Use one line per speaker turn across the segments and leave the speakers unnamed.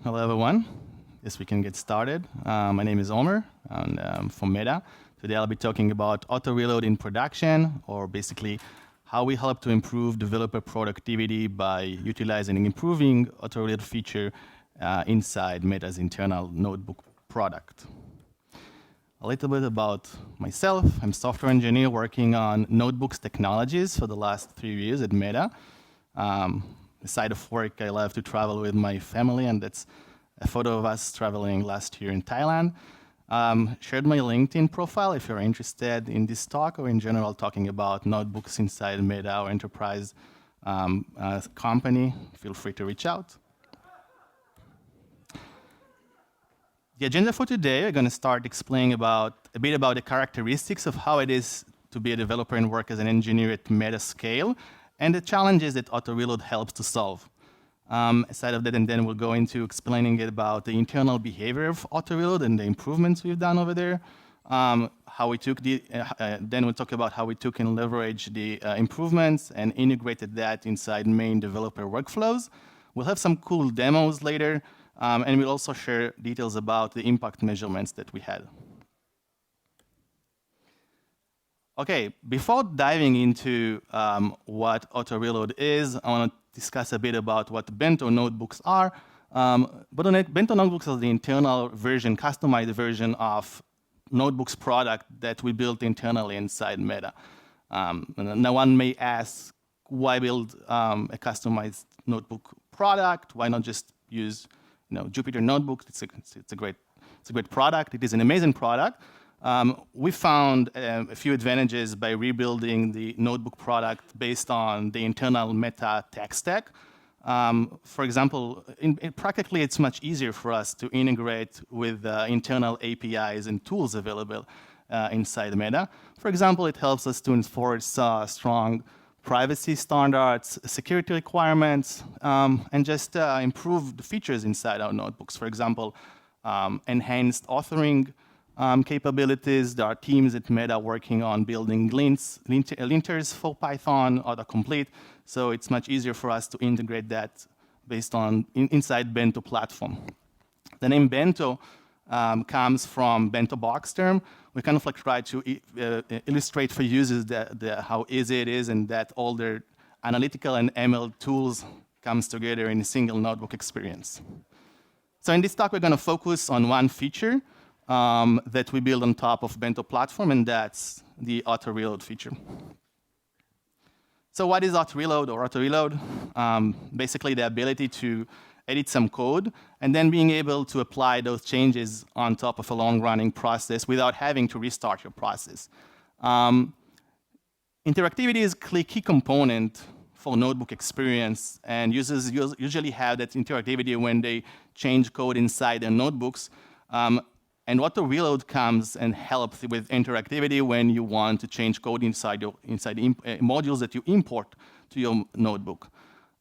Hello, everyone. Yes, we can get started. My name is Omer, and I'm from Meta. Today, I'll be talking about Autoreload in production, or basically how we help to improve developer productivity by utilizing and improving Autoreload feature inside Meta's internal notebook product. A little bit about myself. I'm a software engineer working on notebooks technologies for the last 3 years at Meta. Aside of work, I love to travel with my family, and that's a photo of us traveling last year in Thailand. Shared my LinkedIn profile if you're interested in this talk or in general talking about notebooks inside Meta or enterprise company. Feel free to reach out. The agenda for today, we're going to start explaining a bit about the characteristics of how it is to be a developer and work as an engineer at Meta scale, and the challenges that Autoreload helps to solve. Aside of that, and then we'll go into explaining it about the internal behavior of Autoreload and the improvements we've done over there. How we took then we'll talk about how we took and leveraged the improvements and integrated that inside main developer workflows. We'll have some cool demos later, and we'll also share details about the impact measurements that we had. Okay, before diving into what Autoreload is, I want to discuss a bit about what Bento Notebooks are. Bento Notebooks is the internal version, customized version of Notebooks product that we built internally inside Meta. Now one may ask, why build a customized notebook product? Why not just use Jupyter Notebooks? It's a great product. It is an amazing product. We found a few advantages by rebuilding the notebook product based on the internal Meta tech stack. For example, practically it's much easier for us to integrate with internal APIs and tools available inside Meta. For example, it helps us to enforce strong privacy standards, security requirements, and just improve the features inside our notebooks. For example, enhanced authoring capabilities. There are teams at Meta working on building linters for Python, autocomplete. So it's much easier for us to integrate that based on inside Bento platform. The name Bento comes from Bento box term. We kind of try to illustrate for users how easy it is and that all their analytical and ML tools comes together in a single notebook experience. So in this talk, we're going to focus on one feature that we build on top of Bento platform, and that's the Autoreload feature. So what is Autoreload or Autoreload? Basically, the ability to edit some code and then being able to apply those changes on top of a long-running process without having to restart your process. Interactivity is a key component for notebook experience, and users usually have that interactivity when they change code inside their notebooks. And Autoreload comes and helps with interactivity when you want to change code inside modules that you import to your notebook.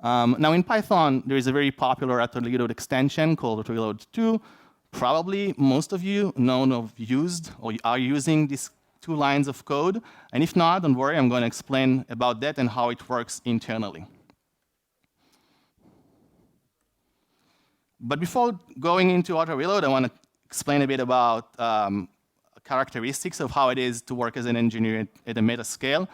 Now in Python, there is a very popular Autoreload extension called Autoreload 2. Probably most of you used or are using these 2 lines of code. And if not, don't worry, I'm going to explain about that and how it works internally. But before going into Autoreload, I want to explain a bit about characteristics of how it is to work as an engineer at a Meta scale.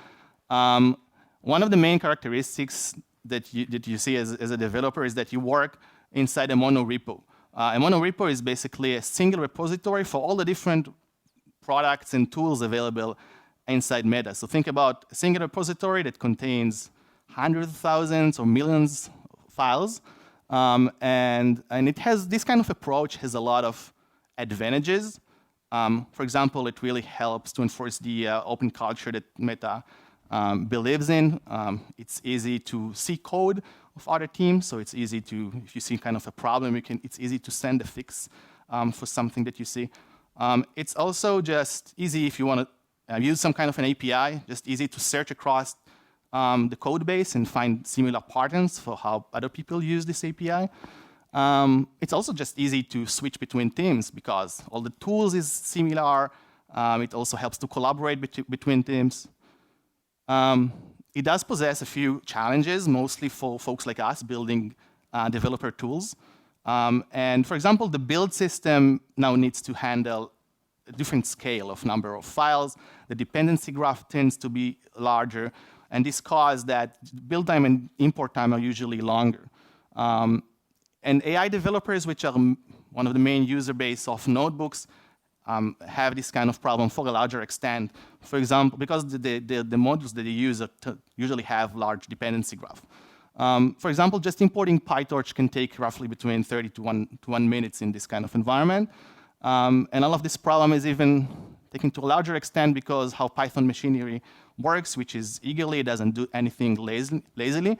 One of the main characteristics that you see as a developer is that you work inside a monorepo. A monorepo is basically a single repository for all the different products and tools available inside Meta. So think about a single repository that contains hundreds of thousands or millions of files. And it has this kind of approach has a lot of advantages. For example, it really helps to enforce the open culture that Meta believes in. It's easy to see code of other teams, so it's easy to, if you see kind of a problem, it's easy to send a fix for something that you see. It's also just easy if you want to use some kind of an API, just easy to search across the code base and find similar patterns for how other people use this API. It's also just easy to switch between teams because all the tools is similar. It also helps to collaborate between teams. It does possess a few challenges, mostly for folks like us building developer tools. And for example, the build system now needs to handle a different scale of number of files. The dependency graph tends to be larger, and this causes that build time and import time are usually longer. And AI developers, which are one of the main user base of notebooks, have this kind of problem for a larger extent. For example, because the modules that they use usually have large dependency graph. For example, just importing PyTorch can take roughly between 30 to 1 minutes in this kind of environment. And all of this problem is even taken to a larger extent because how Python machinery works, which is eagerly, it doesn't do anything lazily,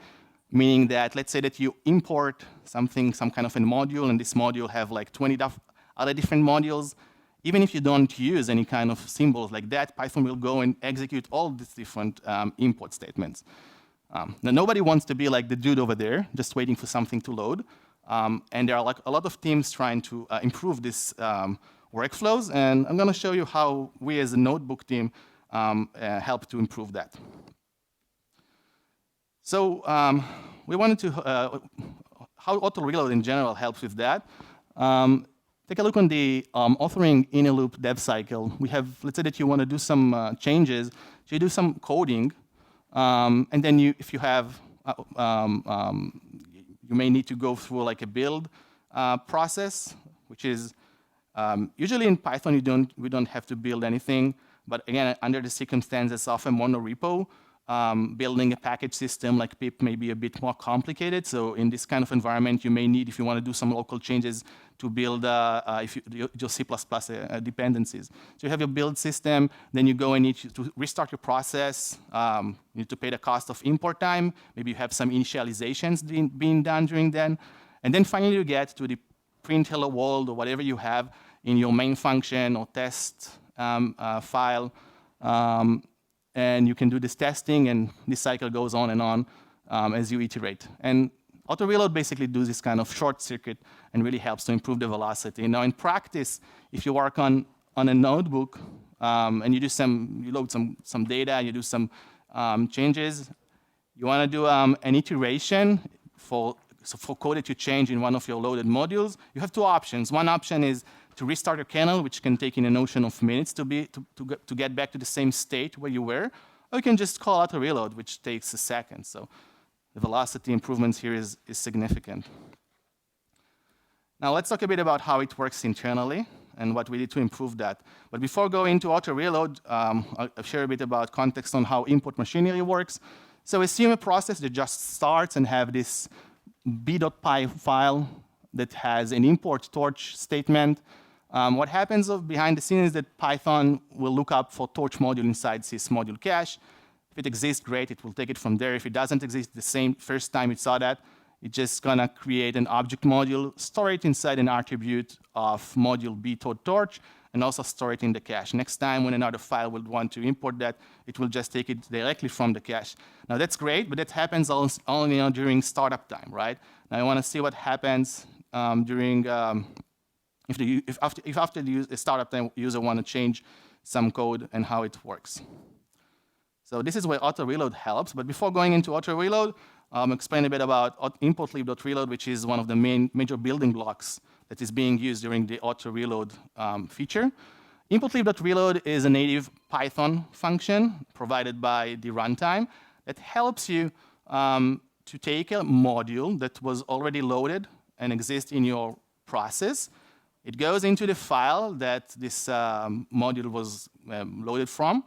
meaning that let's say that you import something, some kind of a module, and this module have like 20 other different modules. Even if you don't use any kind of symbols like that, Python will go and execute all these different import statements. Now, nobody wants to be like the dude over there, just waiting for something to load. And there are like a lot of teams trying to improve this workflows. And I'm going to show you how we as a notebook team help to improve that. So we wanted to, how Autoreload in general helps with that. Take a look on the authoring inner loop dev cycle. We have, let's say that you want to do some changes. So you do some coding. And then if you have, you may need to go through like a build process, which is usually in Python we don't have to build anything. But again, under the circumstances of a monorepo, building a package system like pip may be a bit more complicated. So in this kind of environment, you may need, if you want to do some local changes, to build your C++ dependencies. So you have your build system, then you go and need to restart your process. You need to pay the cost of import time. Maybe you have some initializations being done during then. And then finally you get to the print hello world or whatever you have in your main function or test file. And you can do this testing, and this cycle goes on and on as you iterate. And Autoreload basically does this kind of short circuit and really helps to improve the velocity. Now, in practice, if you work on a notebook and you load some data, you do some changes, you want to do an iteration for code that you change in one of your loaded modules. You have two options. One option is to restart your kernel, which can take in a notion of minutes to get back to the same state where you were. Or you can just call Autoreload, which takes a second. So the velocity improvements here is significant. Now let's talk a bit about how it works internally and what we did to improve that. But before going into Autoreload, I'll share a bit about context on how import machinery works. So assume a process that just starts and have this b.py file that has an import torch statement. What happens behind the scenes is that Python will look up for torch module inside sys module cache. If it exists, great, it will take it from there. If it doesn't exist the same first time it saw that, it's just gonna create an object module, store it inside an attribute of module b.torch, and also store it in the cache. Next time when another file would want to import that, it will just take it directly from the cache. Now that's great, but that happens only during startup time, right? Now I want to see what happens during if after the startup time user want to change some code and how it works. So this is where Autoreload helps. But before going into Autoreload, explain a bit about importlib.reload, which is one of the major building blocks that is being used during the Autoreload feature. Importlib.reload is a native Python function provided by the runtime that helps you to take a module that was already loaded and exists in your process. It goes into the file that this module was loaded from,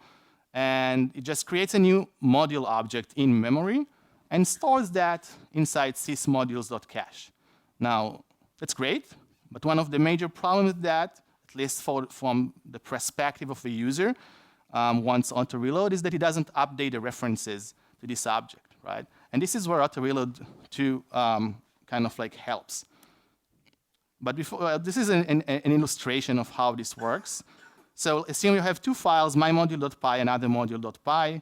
and it just creates a new module object in memory and stores that inside sysmodules.cache. Now, that's great, but one of the major problems with that, at least from the perspective of the user, once Autoreload, is that it doesn't update the references to this object, right? And this is where Autoreload 2 kind of like helps. But before, this is an illustration of how this works. So assume you have two files, mymodule.py and othermodule.py.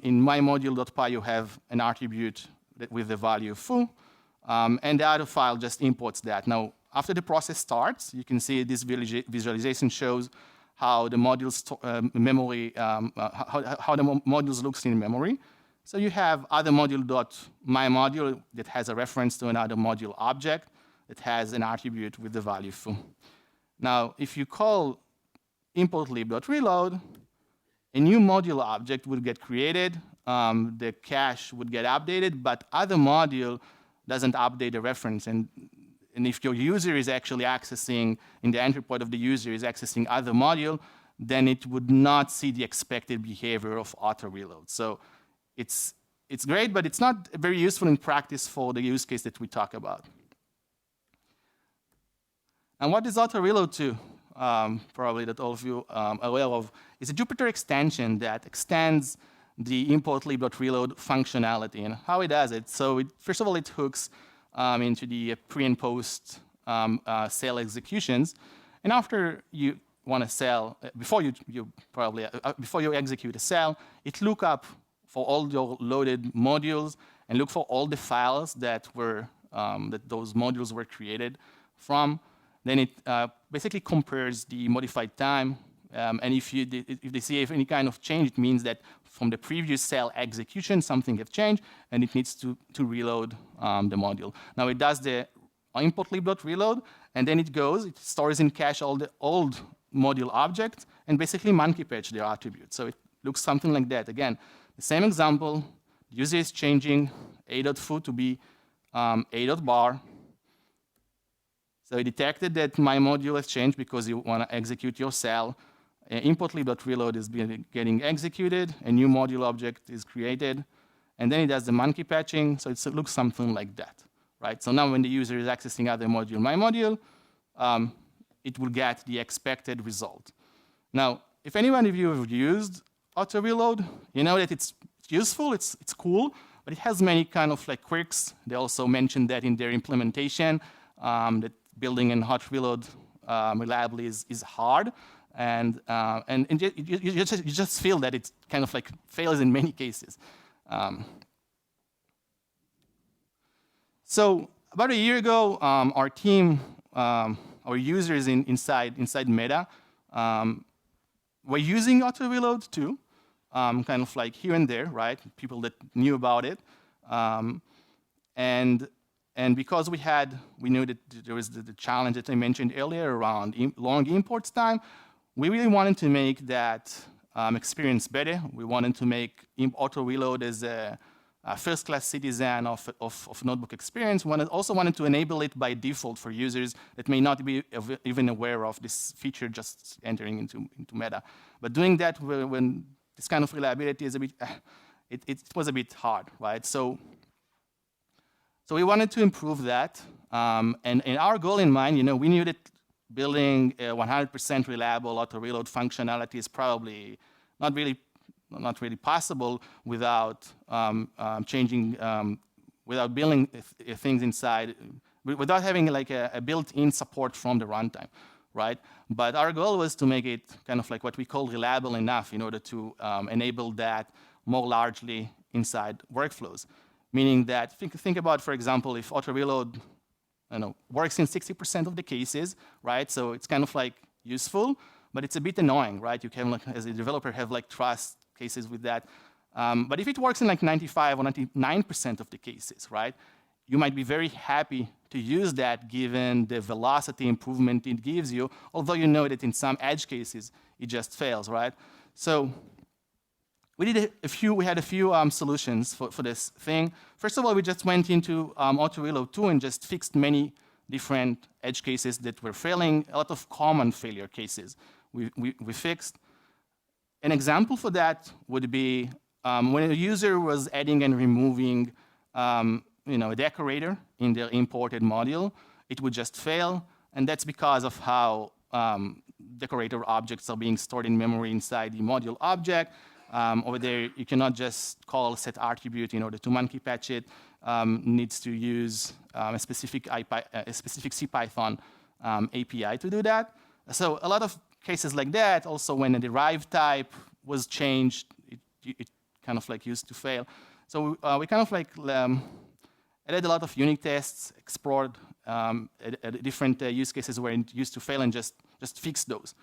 In mymodule.py, you have an attribute with the value foo, and the other file just imports that. Now, after the process starts, you can see this visualization shows how the modules memory, how the modules looks in memory. So you have other module.mymodule that has a reference to another module object. that has an attribute with the value foo. Now, if you call importlib.reload, a new module object would get created, the cache would get updated, but other module doesn't update the reference. And if your user is actually accessing, in the entry point of the user is accessing other module, then it would not see the expected behavior of Autoreload. So it's great, but it's not very useful in practice for the use case that we talk about. And what is Autoreload to? Probably that all of you are aware of. It's a Jupyter extension that extends the importlib.reload functionality. And how it does it? So first of all, it hooks into the pre and post cell executions. And after you want to cell, before you execute a cell, it look up for all your loaded modules and look for all the files that were that those modules were created from. Then it basically compares the modified time, and if they see any kind of change, it means that from the previous cell execution, something has changed, and it needs to reload the module. Now it does the importlib.reload, and then it stores in cache all the old module objects, and basically monkey patch their attributes. So it looks something like that. Again, the same example, the user is changing a.foo to be a.bar. So it detected that my module has changed because you want to execute your cell. Importlib.reload is getting executed, a new module object is created, and then it does the monkey patching, so it looks something like that, right? So now when the user is accessing other module, my module, it will get the expected result. Now, if anyone of you have used Autoreload, you know that it's useful, it's cool, but it has many kind of like quirks. They also mentioned that in their implementation, that building in Hotreload reliably is hard, and you just feel that it kind of like fails in many cases. So about a year ago, our team, our users inside Meta, were using Autoreload too, kind of like here and there, right? People that knew about it, and because we knew that there was the challenge that I mentioned earlier around long imports time, we really wanted to make that experience better. We wanted to make Autoreload as a first-class citizen of notebook experience. We also wanted to enable it by default for users that may not be even aware of this feature just entering into Meta. But doing that when this kind of reliability is a bit, it was a bit hard, right? So we wanted to improve that, and our goal in mind, we knew that building a 100% reliable Autoreload functionality is probably not really possible without without building things inside, without having like a built-in support from the runtime, right? But our goal was to make it kind of like what we call reliable enough in order to enable that more largely inside workflows. Meaning that, think about, for example, if Autoreload works in 60% of the cases, right? So it's kind of like useful, but it's a bit annoying, right? You can, like, as a developer, have like trust cases with that. But if it works in like 95 or 99% of the cases, right? You might be very happy to use that given the velocity improvement it gives you, although you know that in some edge cases, it just fails, right? So we had a few solutions for this thing. First of all, we just went into Autoreload 2 and just fixed many different edge cases that were failing, a lot of common failure cases we fixed. An example for that would be when a user was adding and removing a decorator in their imported module, it would just fail, and that's because of how decorator objects are being stored in memory inside the module object. Over there, you cannot just call set attribute in order to monkey patch it. Needs to use a specific CPython API to do that. So a lot of cases like that. Also, when a derived type was changed, it kind of like used to fail. So we kind of like added a lot of unit tests, explored different use cases where it used to fail, and just fixed those.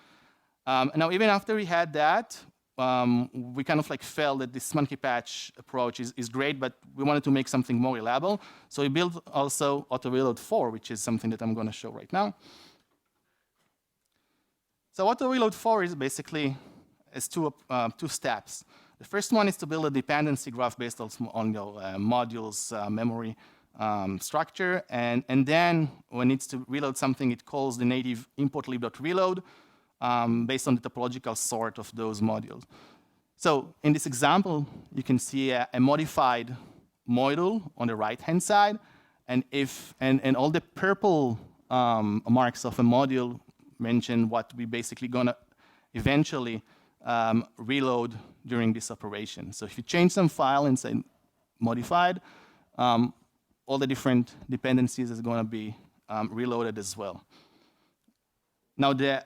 Now, even after we had that, we kind of like felt that this monkey patch approach is great, but we wanted to make something more reliable. So we built also Autoreload 4, which is something that I'm going to show right now. So Autoreload 4 is basically two steps. The first one is to build a dependency graph based on your modules memory structure, and then when it needs to reload something, it calls the native importlib.reload based on the topological sort of those modules. So in this example, you can see a modified module on the right-hand side, and all the purple marks of a module mention what we basically gonna eventually reload during this operation. So if you change some file and say modified, all the different dependencies is going to be reloaded as well. Now the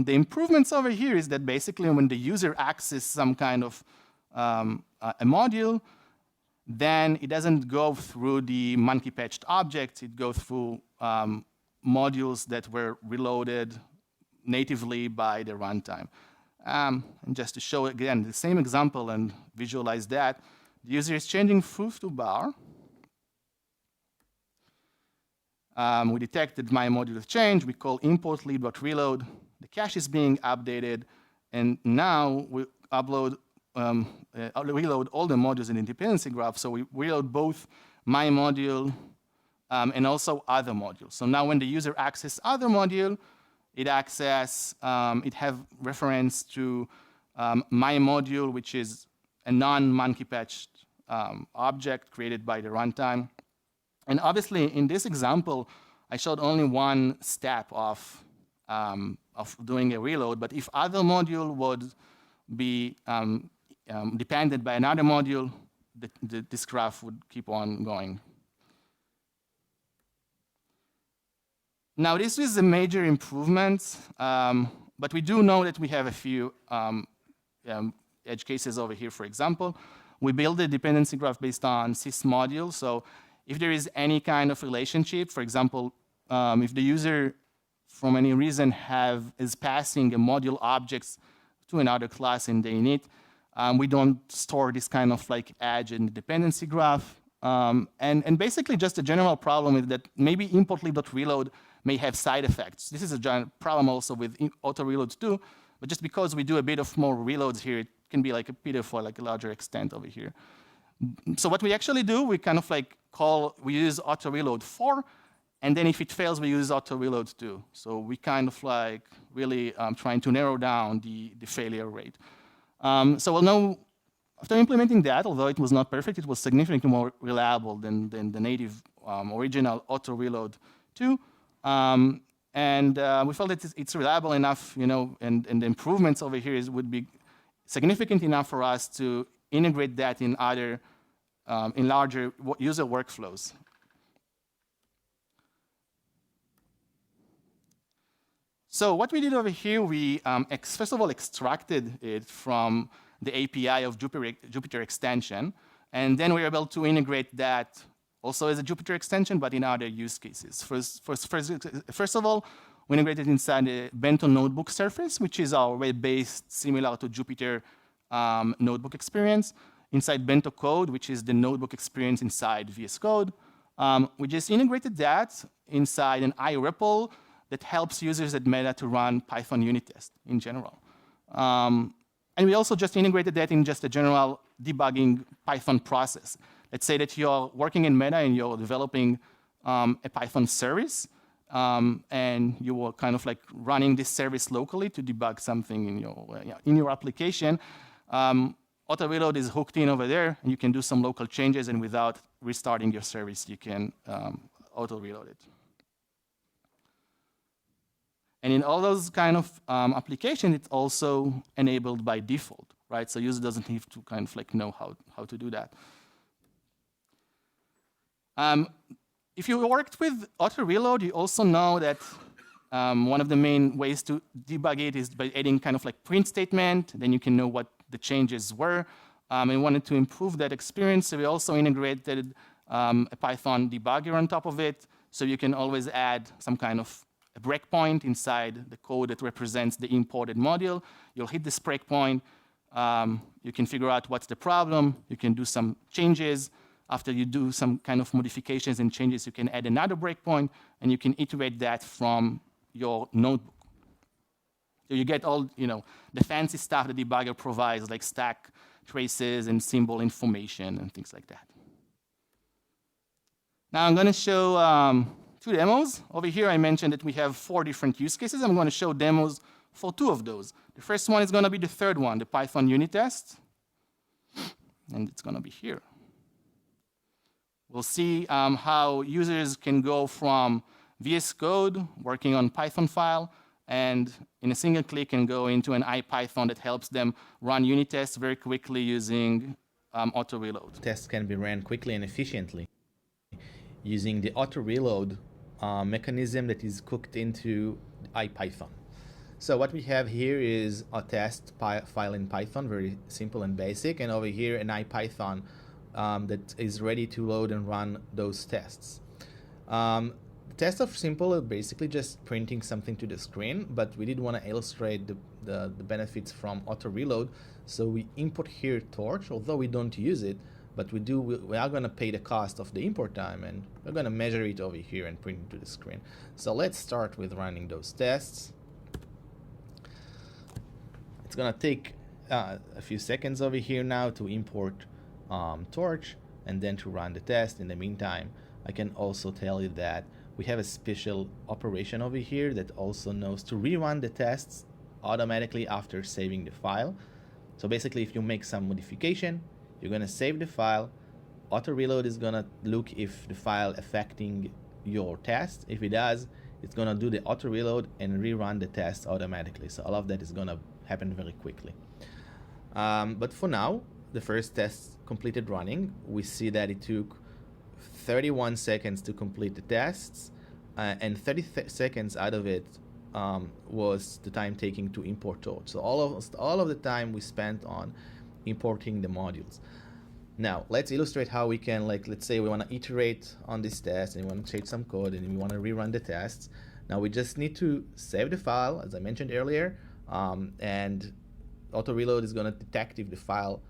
improvements over here is that basically when the user accesses some kind of a module, then it doesn't go through the monkey patched objects. It goes through modules that were reloaded natively by the runtime. And just to show again the same example and visualize that, the user is changing foo to bar. We detected my module has changed. We call importlib.reload. The cache is being updated, and now we reload all the modules in the dependency graph. So we reload both my module and also other modules. So now when the user accesses other module, it have reference to my module, which is a non-monkey patched object created by the runtime. And obviously, in this example, I showed only one step of doing a reload. But if other module would be dependent by another module, this graph would keep on going. Now, this is a major improvement, but we do know that we have a few edge cases over here. For example, we build a dependency graph based on sys module. So if there is any kind of relationship, for example, if the user, from any reason, is passing a module objects to another class in the init, we don't store this kind of like edge in the dependency graph. And basically, just a general problem is that maybe importlib.reload may have side effects. This is a giant problem also with Autoreload too, but just because we do a bit of more reloads here, it can be like a bit of like a larger extent over here. So what we actually do, we kind of like we use Autoreload 4, and then if it fails, we use Autoreload 2. So we kind of like really trying to narrow down the failure rate. So we'll know after implementing that, although it was not perfect, it was significantly more reliable than the native original Autoreload 2. And we felt that it's reliable enough, and the improvements over here would be significant enough for us to integrate that in other, in larger user workflows. So what we did over here, we first of all extracted it from the API of Jupyter extension, and then we were able to integrate that also as a Jupyter extension, but in other use cases. First of all, we integrated inside the Bento Notebook surface, which is our web-based, similar to Jupyter notebook experience. Inside Bento Code, which is the notebook experience inside VS Code. We just integrated that inside an REPL that helps users at Meta to run Python unit tests in general. And we also just integrated that in just a general debugging Python process. Let's say that you're working in Meta and you're developing a Python service, and you were kind of like running this service locally to debug something in your application. Autoreload is hooked in over there, and you can do some local changes, and without restarting your service, you can auto-reload it. And in all those kind of applications, it's also enabled by default, right? So user doesn't have to kind of like know how to do that. If you worked with Autoreload, you also know that one of the main ways to debug it is by adding kind of like print statement. Then you can know what the changes were. And wanted to improve that experience, so we also integrated a Python debugger on top of it, so you can always add some kind of a breakpoint inside the code that represents the imported module. You'll hit this breakpoint, You can figure out what's the problem. You can do some changes. After you do some kind of modifications and changes, you can add another breakpoint, and you can iterate that from your notebook. So you get all the fancy stuff that Debugger provides, like stack traces and symbol information and things like that. Now I'm going to show 2 demos. Over here, I mentioned that we have 4 different use cases. I'm going to show demos for 2 of those. The first one is going to be the third one, the Python unit test. And it's going to be here. We'll see how users can go from VS Code, working on Python file, and in a single click can go into an IPython that helps them run unit tests very quickly using Autoreload.
Tests can be ran quickly and efficiently using the Autoreload mechanism that is cooked into IPython. So what we have here is a test file in Python, very simple and basic, and over here an IPython that is ready to load and run those tests. Tests are simple, basically just printing something to the screen, but we did want to illustrate the benefits from Autoreload, so we import here Torch, although we don't use it, but we are going to pay the cost of the import time, and we're going to measure it over here and print it to the screen. So let's start with running those tests. It's going to take a few seconds over here now to import Torch and then to run the test. In the meantime, I can also tell you that we have a special operation over here that also knows to rerun the tests automatically after saving the file. So basically, if you make some modification, you're going to save the file. Autoreload is going to look if the file affecting your test. If it does, it's going to do the autoreload and rerun the test automatically. So all of that is going to happen very quickly. But for now, the first test completed running. We see that it took 31 seconds to complete the tests, and 30 seconds out of it was the time taking to import Torch. So all of the time we spent on importing the modules. Now let's illustrate how we can, let's say we want to iterate on this test and we want to change some code and we want to rerun the tests. Now we just need to save the file, as I mentioned earlier, and Autoreload is going to detect if the file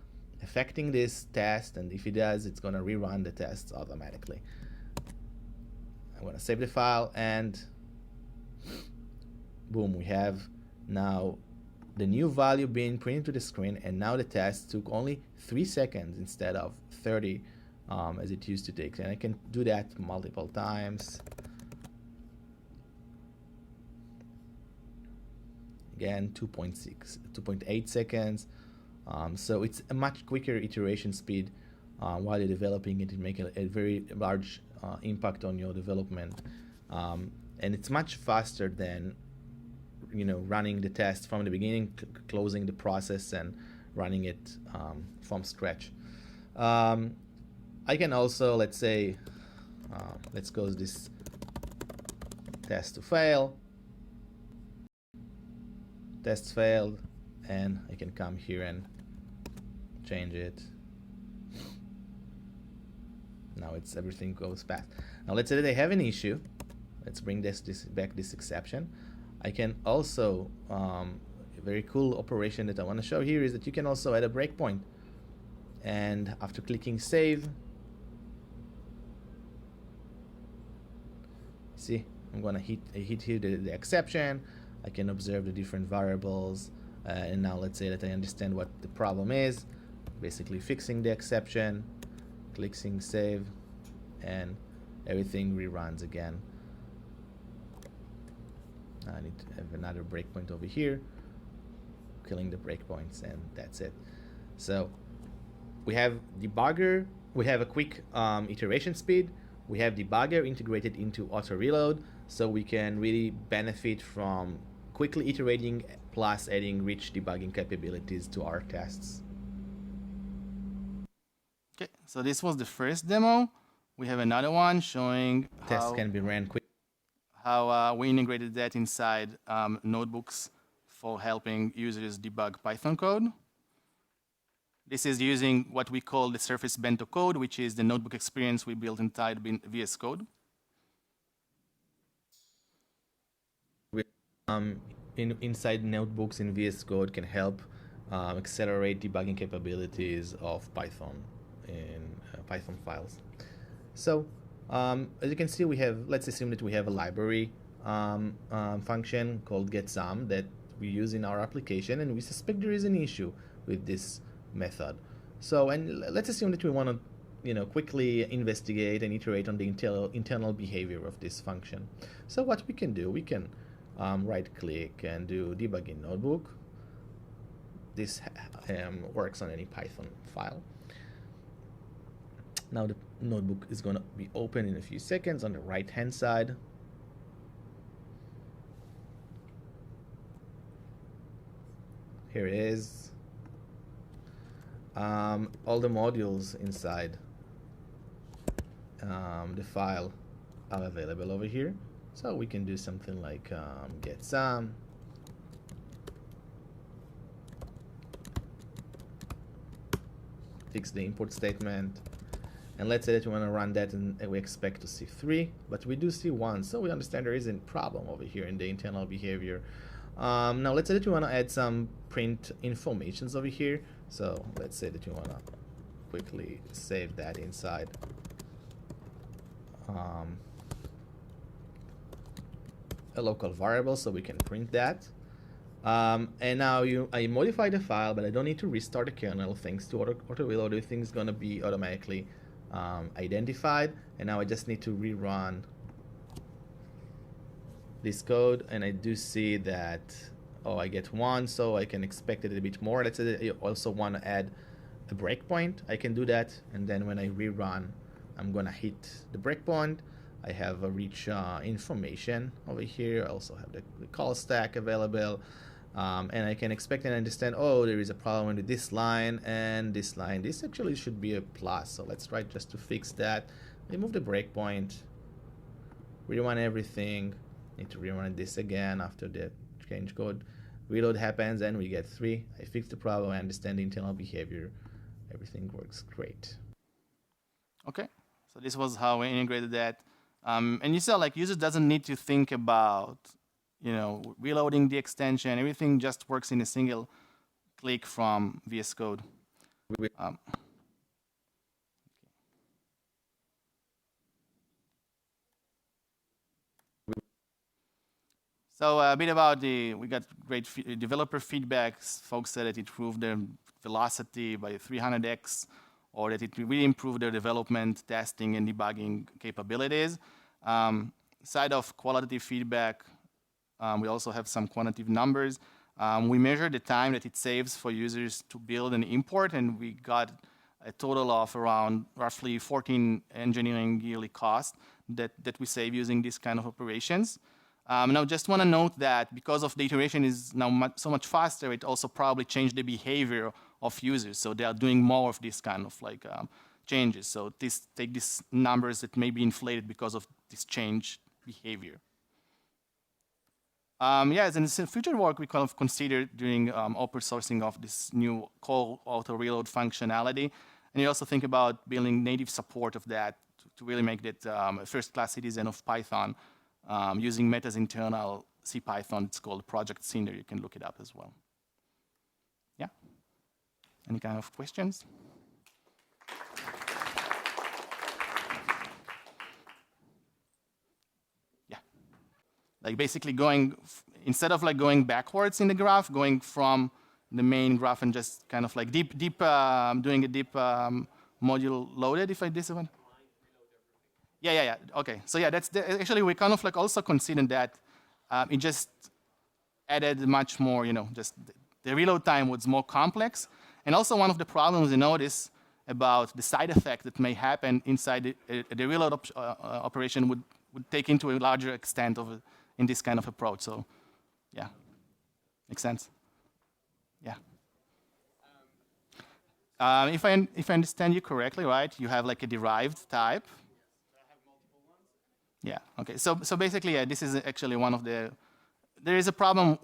affecting this test, and if it does, it's going to rerun the tests automatically. I'm going to save the file, and boom, we have now the new value being printed to the screen, and now the test took only 3 seconds instead of 30 as it used to take. And I can do that multiple times. Again, 2.8 seconds. So it's a much quicker iteration speed while you're developing it. It makes a very large impact on your development, and it's much faster than running the test from the beginning, closing the process and running it from scratch. I can also, let's say, let's cause this test to fail. Test failed, and I can come here and change it. Now everything goes fast. Now let's say that I have an issue. Let's bring this exception. I can also, a very cool operation that I want to show here is that you can also add a breakpoint. And after clicking save, see, I'm going to hit here the exception. I can observe the different variables. And now let's say that I understand what the problem is. Basically fixing the exception, clicking save, and everything reruns again. I need to have another breakpoint over here, killing the breakpoints, and that's it. So we have Debugger, we have a quick iteration speed, we have Debugger integrated into Autoreload, so we can really benefit from quickly iterating plus adding rich debugging capabilities to our tests.
Okay, so this was the first demo. We have another one showing
Tests can be ran quick.
How we integrated that inside notebooks for helping users debug Python code. This is using what we call the Surface Bento code, which is the notebook experience we built inside VS Code.
Inside notebooks in VS Code can help accelerate debugging capabilities of Python in Python files. So as you can see, we have, let's assume that we have a library function called getSum that we use in our application, and we suspect there is an issue with this method. So, and let's assume that we want to, quickly investigate and iterate on the internal behavior of this function. So what we can do, we can right-click and do debug in notebook. This works on any Python file. Now the notebook is going to be open in a few seconds on the right-hand side. Here it is. All the modules inside the file are available over here. So we can do something like getSum, fix the import statement, and let's say that we want to run that and we expect to see 3, but we do see 1, so we understand there is a problem over here in the internal behavior. Now let's say that we want to add some print informations over here. So let's say that you want to quickly save that inside a local variable so we can print that. And now I modify the file, but I don't need to restart the kernel. Thanks to Autoreload, everything's going to be automatically identified. And now I just need to rerun this code, and I do see that, oh, I get 1, so I can expect it a bit more. Let's say that I also want to add a breakpoint. I can do that, and then when I rerun, I'm going to hit the breakpoint. I have a rich information over here. I also have the call stack available, and I can expect and understand, oh, there is a problem with this line and this line. This actually should be a plus, so let's try just to fix that. Remove the breakpoint, rerun everything. Need to rerun this again after the change code. Reload happens and we get 3. I fixed the problem, I understand the internal behavior. Everything works great.
Okay, so this was how we integrated that. And you saw like user doesn't need to think about, reloading the extension. Everything just works in a single click from VS Code. So a bit about we got great developer feedbacks. Folks said that it improved their velocity by 300x, or that it really improved their development, testing, and debugging capabilities. Side of qualitative feedback, we also have some quantitative numbers. We measure the time that it saves for users to build and import, and we got a total of around roughly 14 engineering yearly costs that we save using these kind of operations. Now, just want to note that because of the iteration is now so much faster, it also probably changed the behavior of users. So they are doing more of this kind of like changes. So take these numbers that may be inflated because of this change behavior. Yes, and in future work we kind of considered doing open sourcing of this new call auto-reload functionality. And you also think about building native support of that to really make it a first-class citizen of Python. Using Meta's internal CPython, it's called Project Cinder. You can look it up as well. Yeah? Any kind of questions? Yeah. Like basically instead of like going backwards in the graph, going from the main graph and just kind of like doing a deep module loaded, if I this one. Yeah. Okay. So yeah, actually we kind of like also considered that it just added much more, just the reload time was more complex. And also one of the problems you notice about the side effect that may happen inside the reload operation would take into a larger extent in this kind of approach. So yeah, makes sense. Yeah. If I understand you correctly, right, you have like a derived type. Yeah, okay. So basically, yeah, this is actually one of the... There is a problem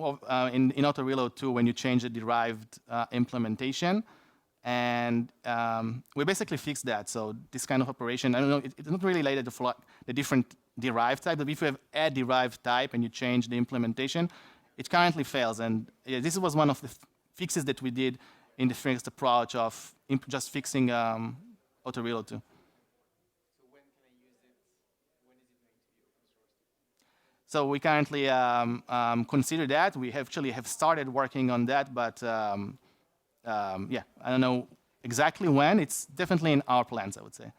in Autoreload too when you change the derived implementation. And we basically fixed that. So this kind of operation, I don't know, it's not really related to the different derived type, but if you have a derived type and you change the implementation, it currently fails. And yeah, this was one of the fixes that we did in the first approach of just fixing Autoreload 2.
So when can I use it? When is it going to be open sourced?
So we currently consider that. We actually have started working on that, but yeah, I don't know exactly when. It's definitely in our plans, I would say.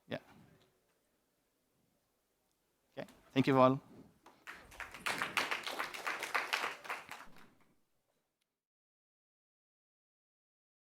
Yeah. Okay, thank you all.